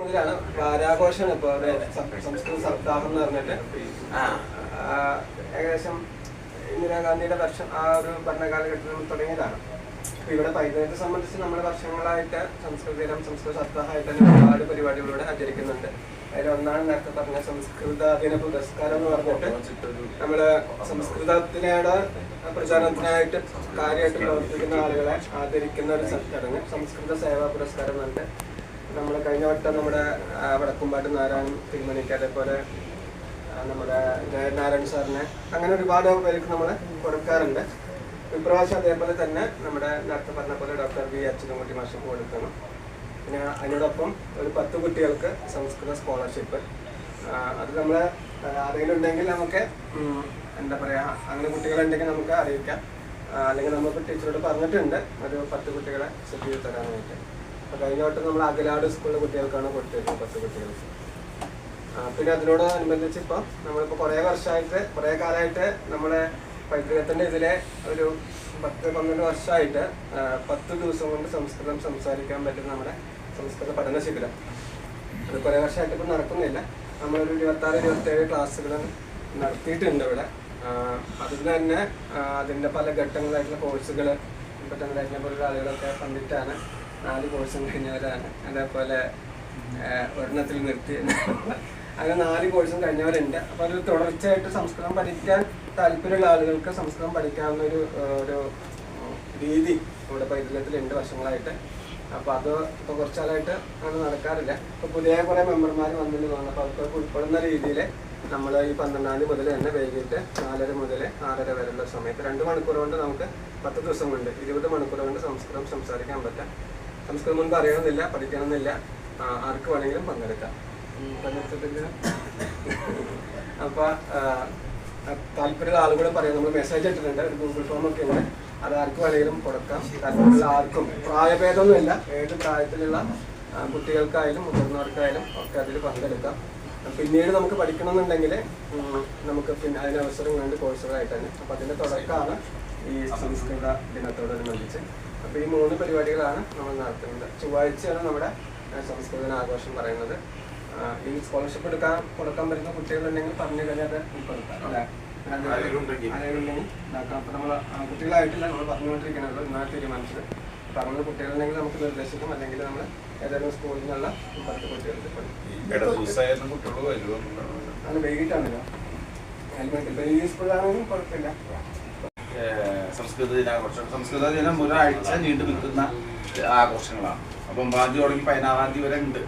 മുതലാണ് വാരാഘോഷമാണ് ഇപ്പോൾ സംസ്കൃത സപ്താഹം എന്ന് പറഞ്ഞിട്ട് ഏകദേശം ഇന്ദിരാഗാന്ധിയുടെ വർഷം ആ ഒരു ഭരണകാലഘട്ടത്തിൽ തുടങ്ങിയതാണ്. അപ്പോൾ ഇവിടെ പൈതൃകത്തെ സംബന്ധിച്ച് നമ്മൾ വർഷങ്ങളായിട്ട് സംസ്കൃത സപ്താഹമായിട്ട് ഒരുപാട് പരിപാടികളിലൂടെ ആചരിക്കുന്നുണ്ട്. അതിലൊന്നാണ് നേരത്തെ പറഞ്ഞ സംസ്കൃത ദിന പുരസ്കാരം എന്ന് പറഞ്ഞിട്ട് നമ്മള് സംസ്കൃതത്തിനോട് പ്രചാരണത്തിനായിട്ട് കാര്യമായിട്ട് പ്രവർത്തിക്കുന്ന ആളുകളെ ആദരിക്കുന്ന ഒരു ചടങ്ങ് സംസ്കൃത സേവാ പുരസ്കാരം എന്നുണ്ട്. നമ്മൾ കഴിഞ്ഞ വട്ടം നമ്മുടെ വടക്കുംപാട്ട് നാരായണൻ തിരുമണിക്ക്, അതേപോലെ നമ്മുടെ നാരായൺ സാറിനെ, അങ്ങനെ ഒരുപാട് പേർക്ക് നമ്മൾ കൊടുക്കാറുണ്ട്. ഇപ്രാവശ്യം അതേപോലെ തന്നെ നമ്മുടെ നേരത്തെ പറഞ്ഞ പോലെ ഡോക്ടർ വി അച്യുതൻകുട്ടി മാഷക്ക് കൊടുക്കണം. പിന്നെ അതിനോടൊപ്പം ഒരു 10 കുട്ടികൾക്ക് സംസ്കൃത സ്കോളർഷിപ്പ്. അത് നമ്മൾ ആരെങ്കിലും ഉണ്ടെങ്കിൽ നമുക്ക് എന്താ പറയുക, അങ്ങനെ കുട്ടികളുണ്ടെങ്കിൽ നമുക്ക് അറിയിക്കാം. അല്ലെങ്കിൽ നമുക്ക് ടീച്ചറോട് പറഞ്ഞിട്ടുണ്ട് ഒരു 10 കുട്ടികളെ സെറ്റ് ചെയ്ത് തരാനായിട്ട്. അപ്പോൾ കഴിഞ്ഞ വട്ടം നമ്മൾ അകലാട് സ്കൂളിലെ കുട്ടികൾക്കാണ് കൊടുത്തിരുന്നത് 10 കുട്ടികൾക്ക്. പിന്നെ അതിനോടനുബന്ധിച്ച് ഇപ്പോൾ നമ്മളിപ്പോൾ കുറേ കാലമായിട്ട് നമ്മുടെ പൈതൃകത്തിൻ്റെ ഇതിലെ ഒരു 10-12 വർഷമായിട്ട് 10 ദിവസം കൊണ്ട് സംസ്കൃതം സംസാരിക്കാൻ പറ്റുന്ന നമ്മുടെ സംസ്കൃത പഠന ശിബിരം അത് കുറേ വർഷമായിട്ട് ഇപ്പോൾ നടക്കുന്നില്ല. നമ്മളൊരു 26-27 ക്ലാസ്സുകൾ നടത്തിയിട്ടുണ്ട് ഇവിടെ. അതിൽ തന്നെ അതിൻ്റെ പല ഘട്ടങ്ങളായിട്ടുള്ള കോഴ്സുകൾ ഇപ്പോൾ തന്നെ കഴിഞ്ഞ പോലുള്ള ആളുകളൊക്കെ കണ്ടിട്ടാണ് 4 കോഴ്സും കഴിഞ്ഞവരാണ്. അതേപോലെ ഒരെണ്ണത്തിൽ നിർത്തി അങ്ങനെ 4 കോഴ്സും കഴിഞ്ഞവരുണ്ട്. അപ്പോൾ ഒരു തുടർച്ചയായിട്ട് സംസ്കൃതം പഠിക്കാൻ താല്പര്യമുള്ള ആളുകൾക്ക് സംസ്കൃതം പഠിക്കാവുന്ന ഒരു രീതി ഇവിടെ പൈതൃകത്തിലുണ്ട് വർഷങ്ങളായിട്ട്. അപ്പോൾ അത് ഇപ്പോൾ കുറച്ചാലായിട്ട് അങ്ങനെ നടക്കാറില്ല. ഇപ്പോൾ പുതിയ കുറേ മെമ്പർമാർ വന്നിട്ട് തോന്നുന്നു. അപ്പോൾ അവർക്കൊക്കെ ഉൾപ്പെടുന്ന രീതിയിൽ നമ്മൾ ഈ 12-ാം തീയതി മുതൽ തന്നെ വൈകിട്ട് 4:30 മുതൽ 6:30 വരെയുള്ള സമയത്ത് 2 മണിക്കൂർ കൊണ്ട് നമുക്ക് 10 ദിവസം കൊണ്ട് 20 മണിക്കൂർ കൊണ്ട് സംസ്കൃതം സംസാരിക്കാൻ പറ്റാം. സംസ്കൃതം മുൻപ് അറിയണമെന്നില്ല, പഠിക്കണമെന്നില്ല, ആർക്ക് വേണമെങ്കിലും പങ്കെടുക്കാം. അപ്പോൾ താല്പര്യമുള്ള ആളുകൾ പറയാം, നമ്മൾ മെസ്സേജ് ഇട്ടിട്ടുണ്ട്, ഒരു ഗൂഗിൾ ഫോം ഒക്കെ ഉണ്ട്, അത് ആർക്ക് വേണമെങ്കിലും കൊടുക്കാം. താല്പര്യമുള്ള ആർക്കും പ്രായഭേദമൊന്നുമില്ല, ഏത് പ്രായത്തിലുള്ള കുട്ടികൾക്കായാലും മുതിർന്നവർക്കായാലും ഒക്കെ അതിൽ പങ്കെടുക്കാം. പിന്നീട് നമുക്ക് പഠിക്കണമെന്നുണ്ടെങ്കിൽ നമുക്ക് പിന്നെ അതിന് അവസരം വേണ്ട കോഴ്സുകളായിട്ട് തന്നെ. അപ്പോൾ അതിൻ്റെ തുടക്കമാണ് ഈ സംസ്കൃത ദിനത്തോടനുബന്ധിച്ച്. അപ്പോൾ ഈ 3 പരിപാടികളാണ് നമ്മൾ നടത്തുന്നത്. ചൊവ്വാഴ്ചയാണ് നമ്മുടെ സംസ്കൃത ദിനാഘോഷം പറയുന്നത്. ഈ സ്കോളർഷിപ്പ് കൊടുക്കാൻ പറ്റുന്ന കുട്ടികളുണ്ടെങ്കിൽ പറഞ്ഞു കഴിഞ്ഞാൽ അത് കൊടുക്കാം അല്ലേ, ആരെയുണ്ടെങ്കിൽ ഇതാക്കാം. അപ്പോൾ നമ്മൾ കുട്ടികളായിട്ടില്ല, നമ്മൾ പറഞ്ഞുകൊണ്ടിരിക്കണമല്ലോ, ഇന്നാണ് തീരുമാനിച്ചത്. അപ്പോൾ അങ്ങനെ കുട്ടികളുണ്ടെങ്കിൽ നമുക്ക് നിർദ്ദേശിക്കും, അല്ലെങ്കിൽ നമ്മൾ ഏതെങ്കിലും സ്കൂളിൽ നിന്നുള്ള 10 കുട്ടികൾക്ക് അത് വൈകിട്ടാണല്ലോ. ഇപ്പോൾ ഈ സ്കൂളിലാണെങ്കിലും കുഴപ്പമില്ല. സംസ്കൃത ദിനാഘോഷം, സംസ്കൃത ദിനം ഒരാഴ്ച നീണ്ടു നിൽക്കുന്ന ആഘോഷങ്ങളാണ്. അപ്പം 9-ാം തീയതി തുടങ്ങി 16-ാം തീയതി വരെ ഉണ്ട്.